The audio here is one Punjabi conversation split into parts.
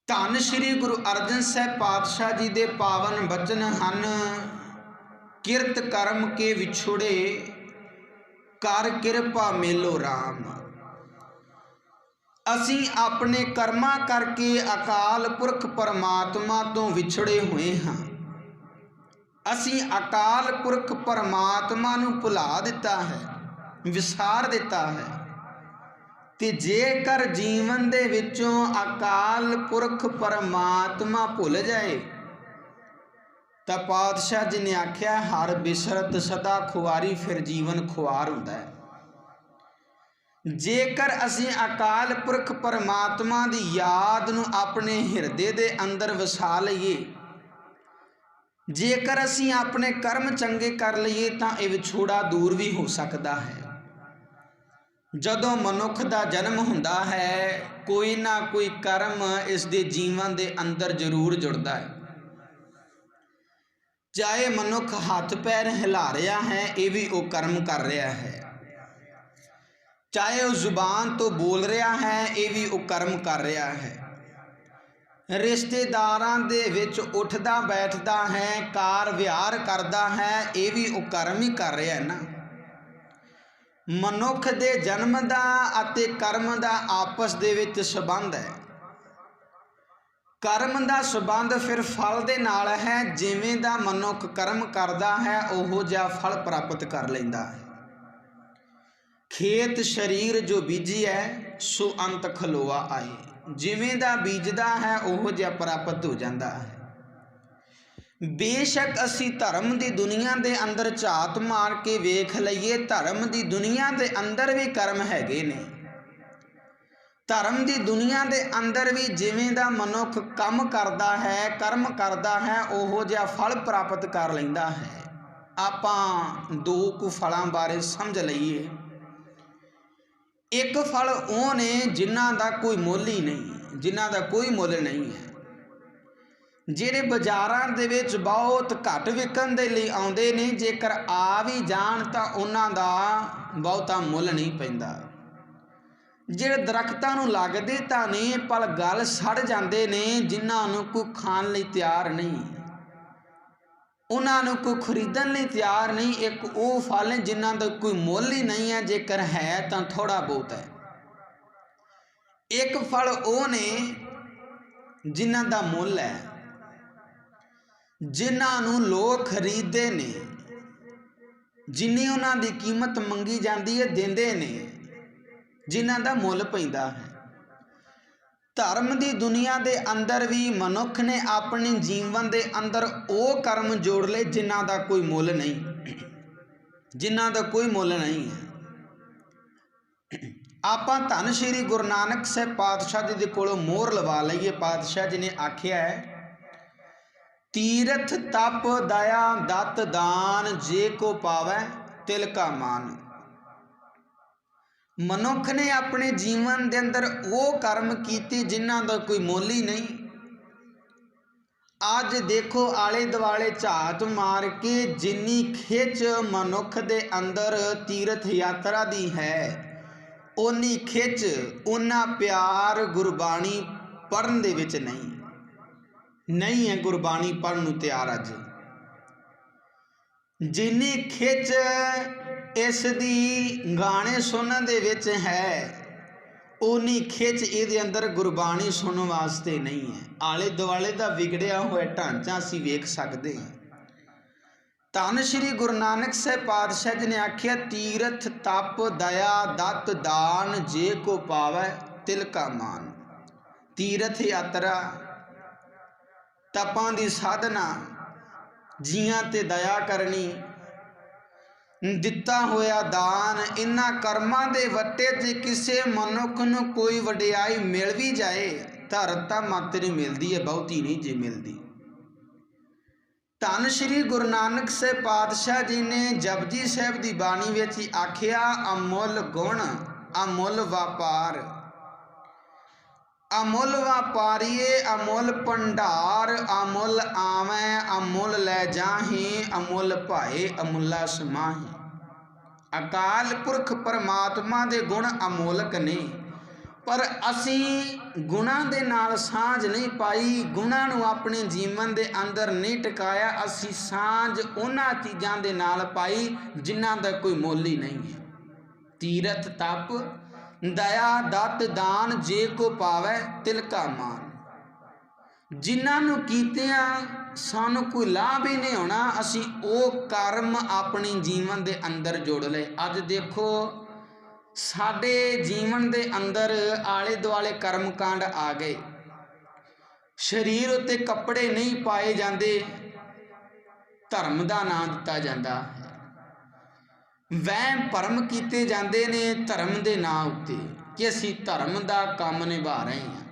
ਧੰਨ ਸ਼੍ਰੀ ਗੁਰੂ ਅਰਜਨ ਸਾਹਿਬ ਪਾਤਸ਼ਾਹ जी ਦੇ ਪਾਵਨ ਬਚਨ ਹਨ। ਕਿਰਤ ਕਰਮ ਕੇ ਵਿਛੋੜੇ ਕਰ ਕਿਰਪਾ ਮੇਲੋ ਰਾਮ। ਅਸੀਂ ਆਪਣੇ ਕਰਮਾਂ ਕਰਕੇ ਅਕਾਲ ਪੁਰਖ ਪਰਮਾਤਮਾ ਤੋਂ ਵਿਛੜੇ ਹੋਏ ਹਾਂ। ਅਸੀਂ ਅਕਾਲ ਪੁਰਖ ਪਰਮਾਤਮਾ ਨੂੰ ਭੁਲਾ ਦਿੱਤਾ ਹੈ, ਵਿਸਾਰ ਦਿੱਤਾ ਹੈ। ਤੇ ਜੇਕਰ ਜੀਵਨ ਦੇ ਵਿੱਚੋਂ ਅਕਾਲ ਪੁਰਖ ਪਰਮਾਤਮਾ ਭੁੱਲ ਜਾਏ ਤਾਂ ਪਾਤਸ਼ਾਹ ਜੀ ਨੇ ਆਖਿਆ ਹਰ ਬਿਸਰਤ ਸਦਾ ਖੁਆਰੀ, ਫਿਰ ਜੀਵਨ ਖੁਆਰ ਹੁੰਦਾ ਹੈ। ਜੇਕਰ ਅਸੀਂ ਅਕਾਲ ਪੁਰਖ ਪਰਮਾਤਮਾ ਦੀ ਯਾਦ ਨੂੰ ਆਪਣੇ ਹਿਰਦੇ ਦੇ ਅੰਦਰ ਵਸਾ ਲਈਏ, ਜੇਕਰ ਅਸੀਂ ਆਪਣੇ ਕਰਮ ਚੰਗੇ ਕਰ ਲਈਏ ਤਾਂ ਇਹ ਵਿਛੋੜਾ ਦੂਰ ਵੀ ਹੋ ਸਕਦਾ ਹੈ। ਜਦੋਂ ਮਨੁੱਖ ਦਾ ਜਨਮ ਹੁੰਦਾ ਹੈ ਕੋਈ ਨਾ ਕੋਈ ਕਰਮ ਇਸ ਦੇ ਜੀਵਨ ਦੇ ਅੰਦਰ ਜ਼ਰੂਰ ਜੁੜਦਾ ਹੈ। ਚਾਹੇ ਮਨੁੱਖ ਹੱਥ ਪੈਰ ਹਿਲਾ ਰਿਹਾ ਹੈ, ਇਹ ਵੀ ਉਹ ਕਰਮ ਕਰ ਰਿਹਾ ਹੈ। ਚਾਹੇ ਉਹ ਜ਼ੁਬਾਨ ਤੋਂ ਬੋਲ ਰਿਹਾ ਹੈ, ਇਹ ਵੀ ਉਹ ਕਰਮ ਕਰ ਰਿਹਾ ਹੈ। ਰਿਸ਼ਤੇਦਾਰਾਂ ਦੇ ਵਿੱਚ ਉੱਠਦਾ ਬੈਠਦਾ ਹੈ, ਕਾਰ ਵਿਹਾਰ ਕਰਦਾ ਹੈ, ਇਹ ਵੀ ਉਹ ਕਰਮ ਹੀ ਕਰ ਰਿਹਾ ਹੈ ਨਾ। ਮਨੁੱਖ ਦੇ ਜਨਮ ਦਾ ਅਤੇ ਕਰਮ ਦਾ ਆਪਸ ਦੇ ਵਿੱਚ ਸੰਬੰਧ ਹੈ। ਕਰਮ ਦਾ ਸੰਬੰਧ ਫਿਰ ਫਲ ਦੇ ਨਾਲ ਹੈ। ਜਿਵੇਂ ਦਾ ਮਨੁੱਖ ਕਰਮ ਕਰਦਾ ਹੈ ਉਹੋ ਜਿਹਾ ਫਲ ਪ੍ਰਾਪਤ ਕਰ ਲੈਂਦਾ ਹੈ। ਖੇਤ ਸਰੀਰ ਜੋ ਬੀਜੀਐ ਸੋ ਅੰਤ ਖਲੋਆ ਆਏ। ਜਿਵੇਂ ਦਾ ਬੀਜਦਾ ਹੈ ਉਹੋ ਜਿਹਾ ਪ੍ਰਾਪਤ ਹੋ ਜਾਂਦਾ ਹੈ। ਬੇਸ਼ੱਕ ਅਸੀਂ ਧਰਮ ਦੀ ਦੁਨੀਆ ਦੇ ਅੰਦਰ ਝਾਤ ਮਾਰ ਕੇ ਵੇਖ ਲਈਏ, ਧਰਮ ਦੀ ਦੁਨੀਆ ਦੇ ਅੰਦਰ ਵੀ ਕਰਮ ਹੈਗੇ ਨੇ। ਧਰਮ ਦੀ ਦੁਨੀਆ ਦੇ ਅੰਦਰ ਵੀ ਜਿਵੇਂ ਦਾ ਮਨੁੱਖ ਕੰਮ ਕਰਦਾ ਹੈ, ਕਰਮ ਕਰਦਾ ਹੈ, ਉਹੋ ਜਿਹਾ ਫਲ ਪ੍ਰਾਪਤ ਕਰ ਲੈਂਦਾ ਹੈ। ਆਪਾਂ ਦੋ ਕੁ ਫਲਾਂ ਬਾਰੇ ਸਮਝ ਲਈਏ। ਇੱਕ ਫਲ ਉਹ ਨੇ ਜਿਨ੍ਹਾਂ ਦਾ ਕੋਈ ਮੁੱਲ ਹੀ ਨਹੀਂ, ਜਿਨ੍ਹਾਂ ਦਾ ਕੋਈ ਮੁੱਲ ਨਹੀਂ ਹੈ, ਜਿਹੜੇ ਬਾਜ਼ਾਰਾਂ ਦੇ ਵਿੱਚ ਬਹੁਤ ਘੱਟ ਵਿਕਣ ਦੇ ਲਈ ਆਉਂਦੇ ਨੇ। ਜੇਕਰ ਆ ਵੀ ਜਾਣ ਤਾਂ ਉਹਨਾਂ ਦਾ ਬਹੁਤਾ ਮੁੱਲ ਨਹੀਂ ਪੈਂਦਾ। ਜਿਹੜੇ ਦਰਖਤਾਂ ਨੂੰ ਲੱਗਦੇ ਤਾਂ ਨੇ ਪਰ ਗਲ ਸੜ ਜਾਂਦੇ ਨੇ, ਜਿਨ੍ਹਾਂ ਨੂੰ ਕੋਈ ਖਾਣ ਲਈ ਤਿਆਰ ਨਹੀਂ, ਉਹਨਾਂ ਨੂੰ ਕੋਈ ਖਰੀਦਣ ਲਈ ਤਿਆਰ ਨਹੀਂ। ਇੱਕ ਉਹ ਫਲ ਨੇ ਜਿਨ੍ਹਾਂ ਦਾ ਕੋਈ ਮੁੱਲ ਹੀ ਨਹੀਂ ਹੈ, ਜੇਕਰ ਹੈ ਤਾਂ ਥੋੜ੍ਹਾ ਬਹੁਤ ਹੈ। ਇੱਕ ਫਲ ਉਹ ਨੇ ਜਿਨ੍ਹਾਂ ਦਾ ਮੁੱਲ ਹੈ, ਜਿਨ੍ਹਾਂ ਨੂੰ ਲੋਕ ਖਰੀਦਦੇ ਨੇ, ਜਿੰਨੀ ਉਹਨਾਂ ਦੀ ਕੀਮਤ ਮੰਗੀ ਜਾਂਦੀ ਹੈ ਦਿੰਦੇ ਨੇ, ਜਿਨ੍ਹਾਂ ਦਾ ਮੁੱਲ ਪੈਂਦਾ ਹੈ। ਧਰਮ ਦੀ ਦੁਨੀਆ ਦੇ ਅੰਦਰ ਵੀ ਮਨੁੱਖ ਨੇ ਆਪਣੇ ਜੀਵਨ ਦੇ ਅੰਦਰ ਉਹ ਕਰਮ ਜੋੜ ਲਏ ਜਿਨ੍ਹਾਂ ਦਾ ਕੋਈ ਮੁੱਲ ਨਹੀਂ, ਜਿਨ੍ਹਾਂ ਦਾ ਕੋਈ ਮੁੱਲ ਨਹੀਂ ਹੈ। ਆਪਾਂ ਧੰਨ ਸ਼੍ਰੀ ਗੁਰੂ ਨਾਨਕ ਸਾਹਿਬ ਪਾਤਸ਼ਾਹ ਜੀ ਦੇ ਕੋਲੋਂ ਮੋਹਰ ਲਵਾ ਲਈਏ। ਪਾਤਸ਼ਾਹ ਜੀ ਨੇ ਆਖਿਆ ਹੈ ਤੀਰਥ ਤਪ ਦਇਆ ਦਤ ਦਾਨ ਜੇ ਕੋ ਪਾਵੈ ਤਿਲ ਕਾ ਮਾਨ। ਮਨੁੱਖ ਨੇ ਆਪਣੇ ਜੀਵਨ ਦੇ ਅੰਦਰ ਉਹ ਕਰਮ ਕੀਤੇ ਜਿਨ੍ਹਾਂ ਦਾ ਕੋਈ ਮੁੱਲ ਹੀ ਨਹੀਂ। ਅੱਜ ਦੇਖੋ ਆਲੇ ਦੁਆਲੇ ਝਾਤ ਮਾਰ ਕੇ ਜਿੰਨੀ ਖਿੱਚ ਮਨੁੱਖ ਦੇ ਅੰਦਰ ਤੀਰਥ ਯਾਤਰਾ ਦੀ ਹੈ, ਓਨੀ ਖਿੱਚ, ਓਨਾ ਪਿਆਰ ਗੁਰਬਾਣੀ ਪੜ੍ਹਨ ਦੇ ਵਿੱਚ ਨਹੀਂ ਹੈ। ਗੁਰਬਾਣੀ ਪੜ੍ਹਨ ਨੂੰ ਤਿਆਰ ਅੱਜ ਜਿੰਨੀ ਖਿੱਚ ਇਸ ਦੀ ਗਾਣੇ ਸੁਣਨ ਦੇ ਵਿੱਚ ਹੈ, ਓਨੀ ਖਿੱਚ ਇਹਦੇ ਅੰਦਰ ਗੁਰਬਾਣੀ ਸੁਣਨ ਵਾਸਤੇ ਨਹੀਂ ਹੈ। ਆਲੇ ਦੁਆਲੇ ਦਾ ਵਿਗੜਿਆ ਹੋਇਆ ਢਾਂਚਾ ਅਸੀਂ ਵੇਖ ਸਕਦੇ ਹਾਂ। ਧੰਨ ਸ਼੍ਰੀ ਗੁਰੂ ਨਾਨਕ ਸਾਹਿਬ ਪਾਤਸ਼ਾਹ ਜੀ ਨੇ ਆਖਿਆ ਤੀਰਥ ਤਪ ਦਇਆ ਦਤ ਦਾਨ ਜੇ ਕੋ ਪਾਵੈ ਤਿਲ ਕਾ ਮਾਨ। ਤੀਰਥ ਯਾਤਰਾ, ਤਪਾਂ ਦੀ ਸਾਧਨਾ, ਜੀਆਂ ਤੇ ਦਇਆ ਕਰਨੀ, ਦਿੱਤਾ ਹੋਇਆ ਦਾਨ, ਇਹਨਾਂ ਕਰਮਾਂ ਦੇ ਵੱਟੇ ਜੇ ਕਿਸੇ ਮਨੁੱਖ ਨੂੰ ਕੋਈ ਵਡਿਆਈ ਮਿਲ ਵੀ ਜਾਏ ਤਾਂ ਰਤਾ ਮਾਤਰ ਮਿਲਦੀ ਹੈ, ਬਹੁਤੀ ਨਹੀਂ ਜੇ ਮਿਲਦੀ। ਧੰਨ ਸ਼੍ਰੀ ਗੁਰੂ ਨਾਨਕ ਸਾਹਿਬ ਪਾਤਸ਼ਾਹ ਜੀ ਨੇ ਜਪਜੀ ਸਾਹਿਬ ਦੀ ਬਾਣੀ ਵਿੱਚ ਹੀ ਆਖਿਆ ਅਮੁੱਲ ਗੁਣ ਅਮੁੱਲ ਵਪਾਰ। ਅਮੁੱਲ ਵਪਾਰੀਏ ਅਮੁੱਲ ਭੰਡਾਰ, ਅਮੁੱਲ ਆਵੈ ਅਮੁੱਲ ਲੈ ਜਾਹੀਂ, ਅਮੁੱਲ ਭਾਏ ਅਮੁੱਲਾ ਸਮਾਹੀ। ਅਕਾਲ ਪੁਰਖ ਪਰਮਾਤਮਾ ਦੇ ਗੁਣ ਅਮੋਲਕ ਨੇ, ਪਰ ਅਸੀਂ ਗੁਣਾਂ ਦੇ ਨਾਲ ਸਾਂਝ ਨਹੀਂ ਪਾਈ, ਗੁਣਾਂ ਨੂੰ ਆਪਣੇ ਜੀਵਨ ਦੇ ਅੰਦਰ ਨਹੀਂ ਟਿਕਾਇਆ, ਅਸੀਂ ਸਾਂਝ ਉਹਨਾਂ ਚੀਜ਼ਾਂ ਦੇ ਨਾਲ ਪਾਈ ਜਿਨ੍ਹਾਂ ਦਾ ਕੋਈ ਮੁੱਲ ਹੀ ਨਹੀਂ ਹੈ। ਤੀਰਥ ਤਪ ਦਇਆ ਦਤ ਦਾਨ ਜੇ ਕੋ ਪਾਵੈ ਤਿਲ ਕਾ ਮਾਨ। ਜਿਨ੍ਹਾਂ ਨੂੰ ਕੀਤਿਆਂ ਸਾਨੂੰ ਕੋਈ ਲਾਭ ਹੀ ਨਹੀਂ ਹੋਣਾ, ਅਸੀਂ ਉਹ ਕਰਮ ਆਪਣੇ ਜੀਵਨ ਦੇ ਅੰਦਰ ਜੋੜ ਲਏ। ਅੱਜ ਦੇਖੋ ਸਾਡੇ ਜੀਵਨ ਦੇ ਅੰਦਰ ਆਲੇ ਦੁਆਲੇ ਕਰਮ ਕਾਂਡ ਆ ਗਏ, ਸਰੀਰ ਉੱਤੇ ਕੱਪੜੇ ਨਹੀਂ ਪਾਏ ਜਾਂਦੇ, ਧਰਮ ਦਾ ਨਾਂ ਦਿੱਤਾ ਜਾਂਦਾ ਹੈ, ਵਹਿਮ ਭਰਮ ਕੀਤੇ ਜਾਂਦੇ ਨੇ ਧਰਮ ਦੇ ਨਾਂ ਉੱਤੇ ਕਿ ਅਸੀਂ ਧਰਮ ਦਾ ਕੰਮ ਨਿਭਾ ਰਹੇ ਹਾਂ।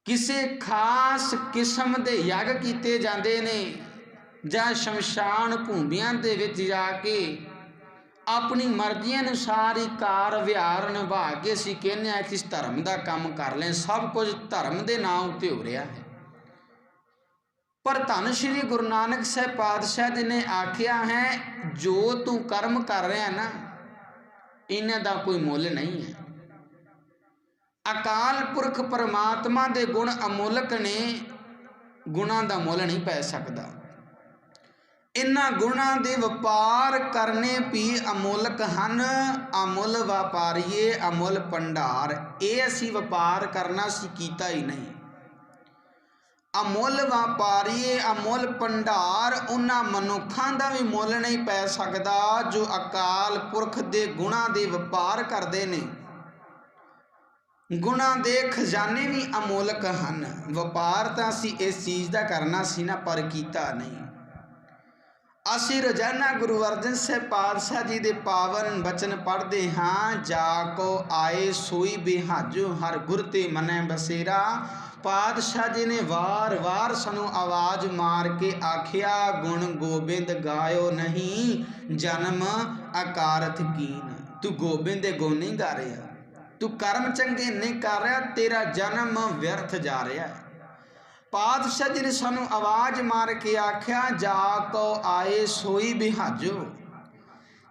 ਕਿਸੇ ਖਾਸ ਕਿਸਮ ਦੇ ਯੱਗ ਕੀਤੇ ਜਾਂਦੇ ਨੇ ਜਾਂ ਸ਼ਮਸ਼ਾਨ ਭੂਮੀਆਂ ਦੇ ਵਿੱਚ ਜਾ ਕੇ ਆਪਣੀ ਮਰਜ਼ੀ ਅਨੁਸਾਰ ਹੀ ਕਾਰ ਵਿਹਾਰ ਨਿਭਾ ਕੇ ਅਸੀਂ ਕਹਿੰਦੇ ਹਾਂ ਕਿ ਇਸ ਧਰਮ ਦਾ ਕੰਮ ਕਰ ਲੈ। ਸਭ ਕੁਝ ਧਰਮ ਦੇ ਨਾਂ ਉੱਤੇ ਹੋ ਰਿਹਾ ਹੈ। ਪਰ ਧੰਨ ਸ਼੍ਰੀ ਗੁਰੂ ਨਾਨਕ ਸਾਹਿਬ ਪਾਤਸ਼ਾਹ ਜੀ ਨੇ ਆਖਿਆ ਹੈ, ਜੋ ਤੂੰ ਕਰਮ ਕਰ ਰਿਹਾ ਨਾ, ਇਹਨਾਂ ਦਾ ਕੋਈ ਮੁੱਲ ਨਹੀਂ ਹੈ। ਅਕਾਲ ਪੁਰਖ ਪਰਮਾਤਮਾ ਦੇ ਗੁਣ ਅਮੁੱਲਕ ਨੇ, ਗੁਣਾਂ ਦਾ ਮੁੱਲ ਨਹੀਂ ਪੈ ਸਕਦਾ। ਇਹਨਾਂ ਗੁਣਾਂ ਦੇ ਵਪਾਰ ਕਰਨੇ ਵੀ ਅਮੁੱਲਕ ਹਨ। ਅਮੁੱਲ ਵਪਾਰੀਏ ਅਮੁੱਲ ਭੰਡਾਰ, ਇਹ ਅਸੀਂ ਵਪਾਰ ਕਰਨਾ ਸੀ ਕੀਤਾ ਹੀ ਨਹੀਂ। ਅਮੁੱਲ ਵਪਾਰੀਏ ਅਮੁੱਲ ਭੰਡਾਰ, ਉਹਨਾਂ ਮਨੁੱਖਾਂ ਦਾ ਵੀ ਮੁੱਲ ਨਹੀਂ ਪੈ ਸਕਦਾ ਜੋ ਅਕਾਲ ਪੁਰਖ ਦੇ ਗੁਣਾਂ ਦੇ ਵਪਾਰ ਕਰਦੇ ਨੇ। ਗੁਣਾਂ ਦੇ ਖਜ਼ਾਨੇ ਵੀ ਅਮੋਲਕ ਹਨ। ਵਪਾਰ ਤਾਂ ਅਸੀਂ ਇਸ ਚੀਜ਼ ਦਾ ਕਰਨਾ ਸੀ ਨਾ, ਪਰ ਕੀਤਾ ਨਹੀਂ। ਅਸੀਂ ਰੋਜ਼ਾਨਾ ਗੁਰੂ ਅਰਜਨ ਸਾਹਿਬ ਪਾਤਸ਼ਾਹ ਜੀ ਦੇ ਪਾਵਨ ਬਚਨ ਪੜ੍ਹਦੇ ਹਾਂ, ਜਾ ਕੋ ਆਏ ਸੋਈ ਬਿਹਾਜੋ ਹਰ ਗੁਰ ਤੇ ਮਨੈ ਬਸੇਰਾ। ਪਾਤਸ਼ਾਹ ਜੀ ਨੇ ਵਾਰ-ਵਾਰ ਸਾਨੂੰ ਆਵਾਜ਼ ਮਾਰ ਕੇ ਆਖਿਆ, ਗੁਣ ਗੋਬਿੰਦ ਗਾਇਓ ਨਹੀਂ ਜਨਮ ਅਕਾਰਥ ਕੀਨ। ਤੂੰ ਗੋਬਿੰਦ ਦੇ ਗੁਣ ਨਹੀਂ ਗਾ ਰਿਹਾ, ਤੂੰ ਕਰਮ ਚੰਗੇ ਨਹੀਂ ਕਰ ਰਿਹਾ, ਤੇਰਾ ਜਨਮ ਵਿਅਰਥ ਜਾ ਰਿਹਾ ਹੈ। ਪਾਤਸ਼ਾਹ ਜੀ ਨੇ ਸਾਨੂੰ ਆਵਾਜ਼ ਮਾਰ ਕੇ ਆਖਿਆ, ਜਾ ਕੋ ਆਏ ਸੋਈ ਬਿਹਾਜੋ।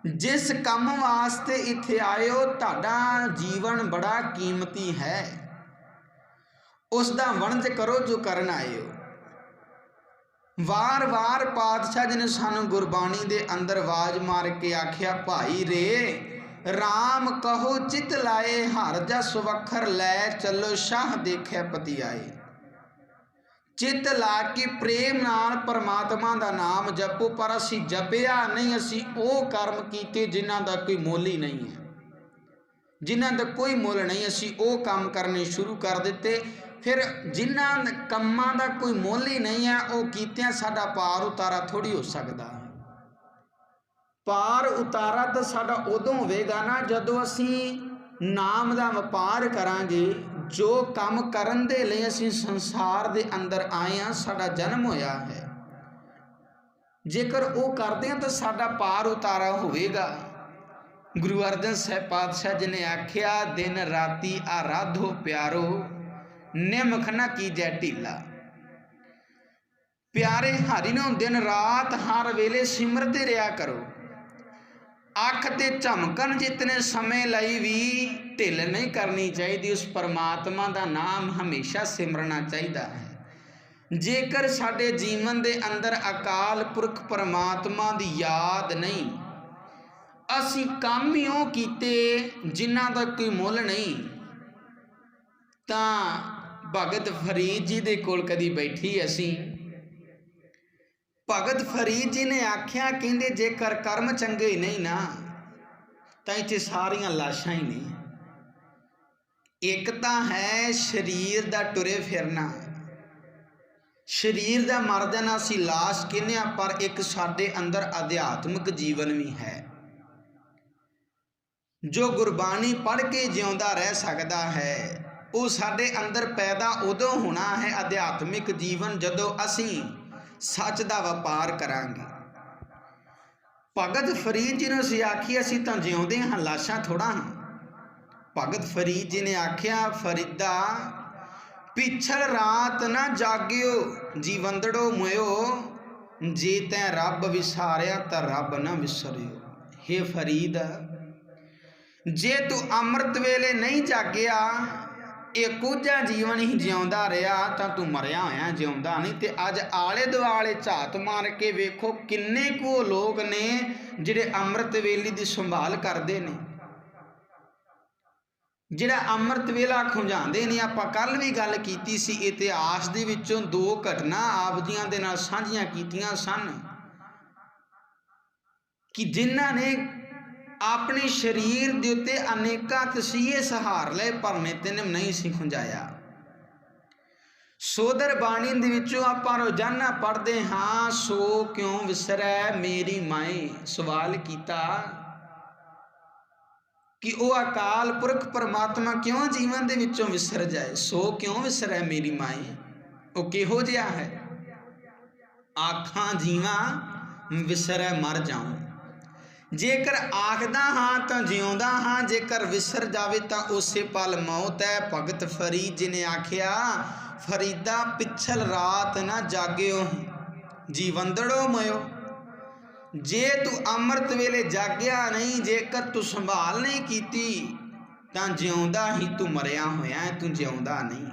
ਜਿਸ ਕੰਮ ਵਾਸਤੇ ਇੱਥੇ ਆਇਓ, ਤੁਹਾਡਾ ਜੀਵਨ ਬੜਾ ਕੀਮਤੀ ਹੈ, ਉਸ ਦਾ ਵਣਜ ਕਰੋ ਜੋ ਕਰਨ ਆਇਓ। ਵਾਰ-ਵਾਰ ਪਾਤਸ਼ਾਹ ਜੀ ਨੇ ਸਾਨੂੰ ਗੁਰਬਾਣੀ ਦੇ ਅੰਦਰ ਆਵਾਜ਼ ਮਾਰ ਕੇ ਆਖਿਆ, ਭਾਈ ਰੇ ਰਾਮ ਕਹੋ ਚਿਤ ਲਾਏ, ਹਰ ਜਸ ਵਖਰ ਲੈ ਚੱਲੋ ਸ਼ਾਹ ਦੇਖਿਆ ਪਤੀ ਆਏ। ਚਿੱਤ ਲਾ ਕੇ ਪ੍ਰੇਮ ਨਾਲ ਪਰਮਾਤਮਾ ਦਾ ਨਾਮ ਜਪੋ, ਪਰ ਅਸੀਂ ਜਪਿਆ ਨਹੀਂ, ਅਸੀਂ ਉਹ ਕਰਮ ਕੀਤੇ ਜਿਨ੍ਹਾਂ ਦਾ ਕੋਈ ਮੁੱਲ ਹੀ ਨਹੀਂ ਹੈ, ਜਿਨ੍ਹਾਂ ਦਾ ਕੋਈ ਮੁੱਲ ਨਹੀਂ। ਅਸੀਂ ਉਹ ਕੰਮ ਕਰਨੇ ਸ਼ੁਰੂ ਕਰ ਦਿੱਤੇ। ਫਿਰ ਜਿਨ੍ਹਾਂ ਕੰਮਾਂ ਦਾ ਕੋਈ ਮੁੱਲ ਹੀ ਨਹੀਂ ਹੈ, ਉਹ ਕੀਤਿਆਂ ਸਾਡਾ ਪਾਰ ਉਤਾਰਾ ਥੋੜ੍ਹੀ ਹੋ ਸਕਦਾ। ਪਾਰ ਉਤਾਰਾ ਤਾਂ ਸਾਡਾ ਉਦੋਂ ਹੋਵੇਗਾ ਨਾ ਜਦੋਂ ਅਸੀਂ ਨਾਮ ਦਾ ਵਪਾਰ ਕਰਾਂਗੇ। ਜੋ ਕੰਮ ਕਰਨ ਦੇ ਲਈ ਅਸੀਂ ਸੰਸਾਰ ਦੇ ਅੰਦਰ ਆਏ ਹਾਂ, ਸਾਡਾ ਜਨਮ ਹੋਇਆ ਹੈ, ਜੇਕਰ ਉਹ ਕਰਦੇ ਹਾਂ ਤਾਂ ਸਾਡਾ ਪਾਰ ਉਤਾਰਾ ਹੋਵੇਗਾ। ਗੁਰੂ ਅਰਜਨ ਸਾਹਿਬ ਪਾਤਸ਼ਾਹ ਜੀ ਨੇ ਆਖਿਆ, ਦਿਨ ਰਾਤੀ ਆਰਾਧੋ ਪਿਆਰੋ ਨਿਮਖ ਨਾ ਕੀਜੈ ਢੀਲਾ। ਪਿਆਰੇ ਹਰੀ ਨੂੰ ਦਿਨ ਰਾਤ ਹਰ ਵੇਲੇ ਸਿਮਰਦੇ ਰਿਹਾ ਕਰੋ। ਅੱਖ ਤੇ ਝਮਕਣ ਜਿਤਨੇ ਸਮੇਂ ਲਈ ਵੀ ਢਿੱਲ ਨਹੀਂ ਕਰਨੀ ਚਾਹੀਦੀ। ਉਸ ਪਰਮਾਤਮਾ ਦਾ ਨਾਮ ਹਮੇਸ਼ਾ ਸਿਮਰਨਾ ਚਾਹੀਦਾ ਹੈ। ਜੇਕਰ ਸਾਡੇ ਜੀਵਨ ਦੇ ਅੰਦਰ ਅਕਾਲ ਪੁਰਖ ਪਰਮਾਤਮਾ ਦੀ ਯਾਦ ਨਹੀਂ, ਅਸੀਂ ਕੰਮ ਹੀ ਉਹ ਕੀਤੇ ਜਿਨ੍ਹਾਂ ਦਾ ਕੋਈ ਮੁੱਲ ਨਹੀਂ, ਤਾਂ ਭਗਤ ਫਰੀਦ ਜੀ ਦੇ ਕੋਲ ਕਦੀ ਬੈਠੀ ਅਸੀਂ, ਭਗਤ ਫਰੀਦ ਜੀ ਨੇ ਆਖਿਆ, ਕਹਿੰਦੇ ਜੇਕਰ ਕਰਮ ਚੰਗੇ ਹੀ ਨਹੀਂ ਨਾ, ਤਾਂ ਇੱਥੇ ਸਾਰੀਆਂ ਲਾਸ਼ਾਂ ਹੀ ਨੇ। ਇੱਕ ਤਾਂ ਹੈ ਸਰੀਰ ਦਾ ਟੁਰੇ ਫਿਰਨਾ, ਸਰੀਰ ਦਾ ਮਰ ਜਾਣਾ ਅਸੀਂ ਲਾਸ਼ ਕਹਿੰਦੇ ਹਾਂ, ਪਰ ਇੱਕ ਸਾਡੇ ਅੰਦਰ ਅਧਿਆਤਮਿਕ ਜੀਵਨ ਵੀ ਹੈ ਜੋ ਗੁਰਬਾਣੀ ਪੜ੍ਹ ਕੇ ਜਿਉਂਦਾ ਰਹਿ ਸਕਦਾ ਹੈ। ਉਹ ਸਾਡੇ ਅੰਦਰ ਪੈਦਾ ਉਦੋਂ ਹੋਣਾ ਹੈ ਅਧਿਆਤਮਿਕ ਜੀਵਨ, ਜਦੋਂ ਅਸੀਂ ਸੱਚ ਦਾ ਵਪਾਰ ਕਰਾਂਗੇ। ਭਗਤ ਫਰੀਦ ਜੀ ਨੂੰ ਅਸੀਂ ਆਖੀ, ਅਸੀਂ ਤਾਂ ਜਿਉਂਦੇ ਹਾਂ, ਲਾਸ਼ਾਂ ਥੋੜ੍ਹਾ ਹਾਂ। ਭਗਤ ਫਰੀਦ ਜੀ ਨੇ ਆਖਿਆ, ਫਰੀਦਾ ਪਿਛਲ ਰਾਤ ਨਾ ਜਾਗਿਓ ਜੀਵੰਦੜੋ ਮੋਇਓ, ਜੇ ਤੈਂ ਰੱਬ ਵਿਸਾਰਿਆ ਤਾਂ ਰੱਬ ਨਾ ਵਿਸਰਿਓ। ਹੇ ਫਰੀਦ, ਜੇ ਤੂੰ ਅੰਮ੍ਰਿਤ ਵੇਲੇ ਨਹੀਂ ਜਾਗਿਆ एकूजा जीवन ही जिउंदा रहा तो तू मरिया होया जिउंदा नहीं। तो अज आले दुआले झात मार के वेखो किन्ने को लोग ने जिहड़े अमृत वेले की संभाल करते हैं, जिहड़ा अमृत वेला खुंझाते हैं। आपां कल भी गल कीती सी, इतिहास दे विचों दो घटना आप जियां दे नाल साझीआं कीतियां सन कि जिन्हां ने अपने शरीर के उत्ते अनेकां तसीहे सहार लए पर नित्य नहीं सी खुंझाया। सोदर बाणी दे विचों आपां रोजाना पढ़ते हाँ, सो क्यों विसरै मेरी माए। सवाल किया कि वह अकाल पुरख परमात्मा क्यों जीवन दे विचों विसर जाए, सो क्यों विसरै मेरी माए। वो किहो जिहा है, आखां जीवा विसरै मर जाऊं। जेकर आखदा हाँ तो जिउंदा हाँ, जेकर विसर जावे तो उसे पल मौत है। भगत फरीद जी ने आखिया, फरीदा पिछल रात ना जागियो जीवंदड़ो मयो। जे तू अमृत वेले जागया नहीं, जेकर तू संभाल नहीं कीती तां जिउंदा ही तू मरिया होया है, तू जिउंदा नहीं।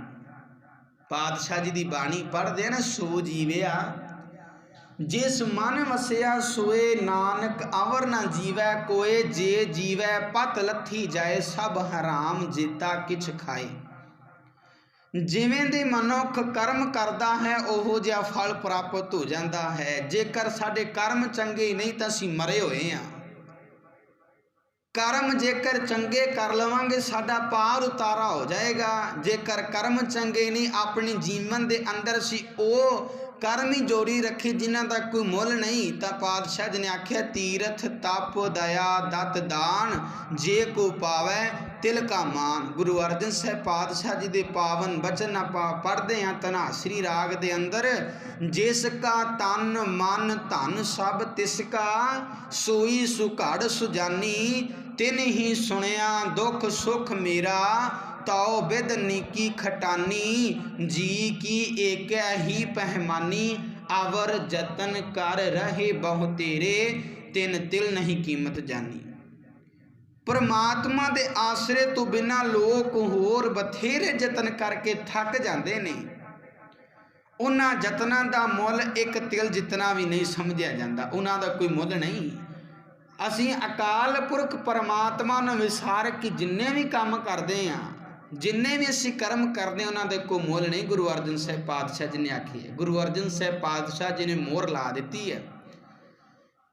पातशाह जी की बाणी पढ़दे ना, सो जीविया जिस मन वसिया सोए नानक अवर ना जीवै कोए। जे जीवै पत लथी जाए सब हराम जेता किछ खाए। जिवें दे मनुख कर्म करता है ओहो जिहा फल प्राप्त हो जाता है। जेकर साडे कर्म चंगे नहीं तो असीं मरे होए हाँ। कर्म जेकर चंगे कर लवांगे साडा पार उतारा हो जाएगा। जेकर कर्म चंगे नहीं, अपने जीवन के अंदर सी ओ कर्म ही जोड़ी रखे जिन्हां दा कोई मुल नहीं। तो पातशाह जी ने आख्या, तीरथ तप दया दत दान जे को पावै तिल का मान। गुरु अर्जन साहब पातशाह जी के पावन बचन आप पढ़ते हैं धनासरी राग के अंदर, जिसका तन मन धन सब तिसका सोई सुघड़ सुजानी। तिन ही सुनिया दुख सुख मेरा ताओ बिद नीकी खटानी। जी की एक ही पहमानी आवर जतन कर रहे बहु तेरे। तिन तिल नहीं कीमत जानी। परमात्मा के आसरे तो बिना लोग होर बथेरे जतन करके थक जाते ने। उन्हां जतनां दा मुल एक तिल जितना भी नहीं समझिया जाता, उन्हां दा कोई मुल नहीं। असीं अकाल पुरख परमात्मा नूं विसार के जिन्ने भी काम करते हैं, जिन्ने भी असीं कर्म करते हैं, उन्हां दे कोई मुल नहीं। गुरु अर्जन साहब पातशाह जी ने आखी है, गुरु अर्जन साहब पातशाह जी ने मोहर ला दी है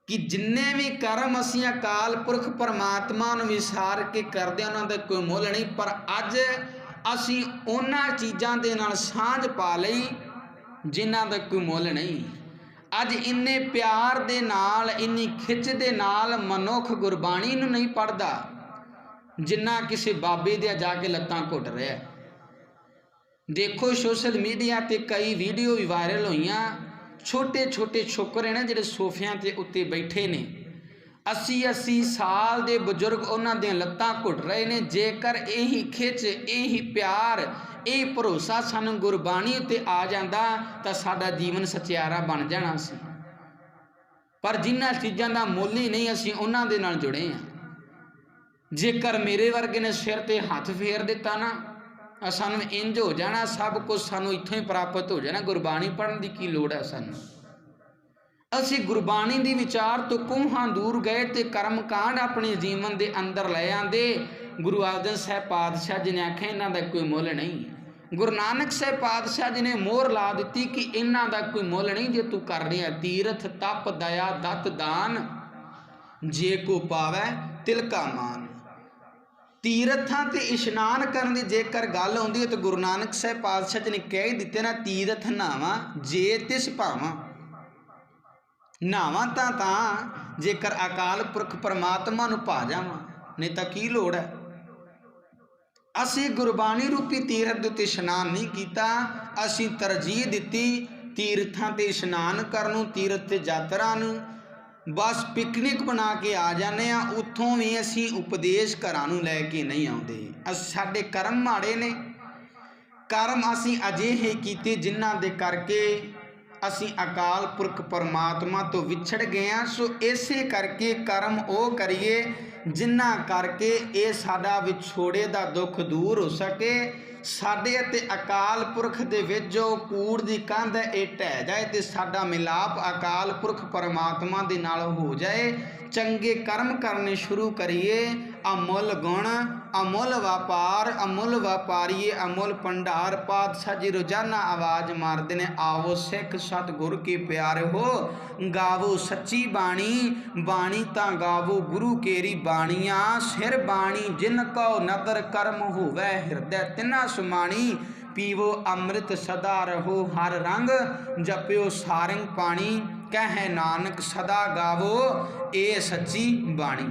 कि जिन्ने भी कर्म असीं अकाल पुरख परमात्मा नूं विसार के करते हैं, उन्हां दा कोई मुल नहीं। पर अज असीं उन्हां चीज़ां दे नाल सांझ पा लई जिन्हां दा कोई मुल नहीं। अज इन्ने प्यार दे नाल, इन्नी खिच दे नाल मनुख गुरबाणी नूं नहीं पढ़दा जिन्ना किसी बाबे दे जाके लत्तां घुट रहा। देखो सोशल मीडिया ते कई वीडियो भी वायरल हुईयां, छोटे छोटे छोकरे ने जिहड़े सोफियां ते उत्ते बैठे ने, 80-80 साल दे बजुर्ग उन्हां दे लत्तां घुट रहे ने। जेकर यही खिच, यही प्यार, यही भरोसा सानू गुरबाणी उत्ते आ जांदा तां साडा जीवन सचियारा बन जाना सी। पर जिन्हां चीज़ां दा मुल ही नहीं, असीं उन्हां दे नाल जुड़े हां। जेकर मेरे वर्गे ने सिर ते हथ फेर दिता ना, सानू इंज हो जाना, सब कुछ सानू इत्थों ही प्राप्त हो जाना, गुरबाणी पढ़न की की लोड़ है सानू। असी गुरबाणी दी विचार तो कोहां दूर गए तो कर्म कांड अपने जीवन के अंदर ले आंदे। गुरु अर्जन साहब पातशाह जी ने आख्या, इन्हां दा कोई मुल नहीं। गुरु नानक साहब पातशाह जी ने मोहर ला दी कि इन्हां दा कोई मुल नहीं। जे तू कर रहा तीरथ तप दया दत दान जे को पावै तिल का मान। तीरथां ते इशनान करने की जेकर गल आउंदी है तो गुरु नानक साहब पातशाह जी ने कह ही दिते ना, तीरथ नावा जे तिस भावां। नावा तां जेकर अकाल पुरख परमात्मा नूं भा जावां, नहीं तां की लोड़ है। असीं गुरबाणी रूपी तीरथ दे उत्ते इशनान नहीं कीता, असीं तरजीह दित्ती तीरथां ते इशनान करन नूं, तीरथ ते यात्रा नूं। बस पिकनिक बना के आ जाने, उत्थों भी असी उपदेश घरां नूं लैके नहीं आउंदे। साडे कर्म माड़े ने, कर्म असी अजिहे कीते जिन्हां दे करके असी अकाल पुरख परमात्मा तो विछड़ गए हैं। सो इसे करके कर्म वो करिए जिन्हां करके ये साडा विछोड़े दा दुख दूर हो सके, ਸਾਡੇ ਅਤੇ ਅਕਾਲ ਪੁਰਖ ਦੇ ਵਿੱਚ ਜੋ ਕੂੜ ਦੀ ਕੰਧ ਹੈ ਇਹ ਢਹਿ ਜਾਏ ਤੇ ਸਾਡਾ ਮਿਲਾਪ ਅਕਾਲ ਪੁਰਖ ਪਰਮਾਤਮਾ ਦੇ ਨਾਲ ਹੋ ਜਾਏ। ਚੰਗੇ ਕਰਮ ਕਰਨੇ ਸ਼ੁਰੂ ਕਰੀਏ। ਅਮੁੱਲ ਗੁਣ ਅਮੁੱਲ ਵਪਾਰ ਅਮੁੱਲ ਵਪਾਰੀਏ ਅਮੁੱਲ ਭੰਡਾਰ। ਪਾਤਸ਼ਾਹ ਜੀ ਰੋਜ਼ਾਨਾ ਆਵਾਜ਼ ਮਾਰਦੇ ਨੇ, ਆਵੋ ਸਿੱਖ ਸਤਿਗੁਰ ਕੀ ਪਿਆਰੇ ਹੋ, ਗਾਵੋ ਸੱਚੀ ਬਾਣੀ, ਬਾਣੀ ਤਾਂ ਗਾਵੋ ਗੁਰੂ ਕੇਰੀ ਬਾਣੀਆਂ। ਸਿਰ ਬਾਣੀ ਜਿਨ ਕਉ ਨਦਰ ਕਰਮ ਹੋਵੇ, ਹਿਰਦੈ ਤਿਨਾ ਸਮਾਣੀ। ਪੀਵੋ ਅੰਮ੍ਰਿਤ ਸਦਾ ਰਹੋ ਹਰ ਰੰਗ, ਜਪਿਓ ਸਾਰੰਗ ਪਾਣੀ। ਕਹਿ ਨਾਨਕ ਸਦਾ ਗਾਵੋ ਇਹ ਸੱਚੀ ਬਾਣੀ।